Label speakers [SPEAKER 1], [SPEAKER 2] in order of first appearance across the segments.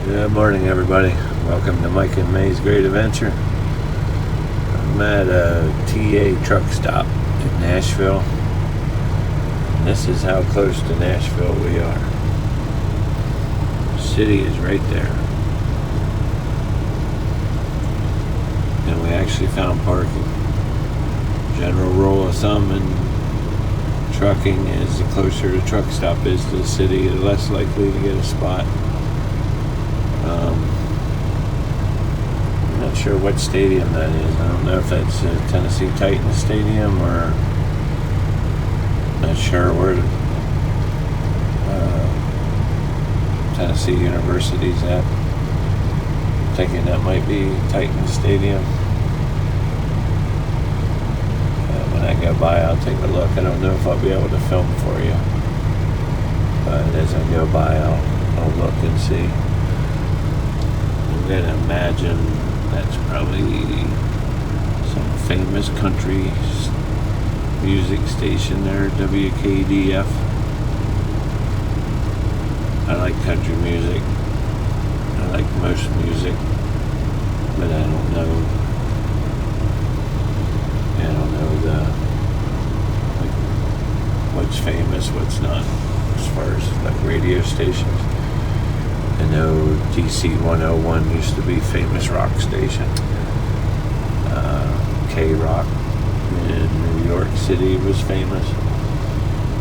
[SPEAKER 1] Good morning, everybody. Welcome to Mike and May's Great Adventure. I'm at a TA truck stop in Nashville. And this is how close to Nashville we are. The city is right there. And we actually found parking. General rule of thumb in trucking is the closer the truck stop is to the city, the less likely to get a spot. I'm not sure what stadium that is. I don't know if that's Tennessee Titans Stadium or not sure where Tennessee University's at. I'm thinking that might be Titans Stadium. When I go by, I'll take a look. I don't know if I'll be able to film for you, but as I go by, I'll look and see. I'm going to imagine that's probably some famous country music station there, WKDF. I like country music. I like most music, but I don't know what's famous, what's not, as far as like radio stations. I know DC 101 used to be famous rock station. K-Rock in New York City was famous,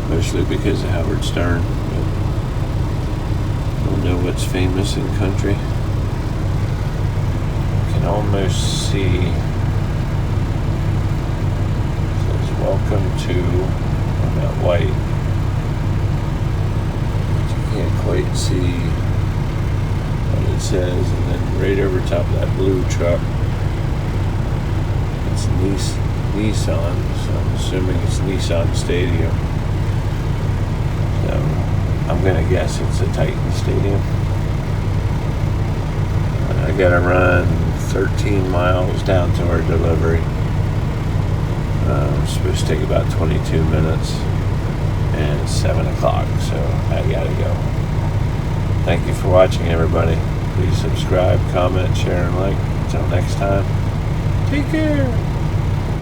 [SPEAKER 1] mostly because of Howard Stern. I don't know what's famous in country. You can almost see it says welcome to that white. But you can't quite see what it says, and then right over top of that blue truck, it's Nissan, so I'm assuming it's Nissan Stadium. So I'm gonna guess it's a Titan Stadium. I gotta run 13 miles down to our delivery. It's supposed to take about 22 minutes, and it's 7 o'clock, so I gotta go. Thank you for watching, everybody. Please subscribe, comment, share, and like. Until next time, take care.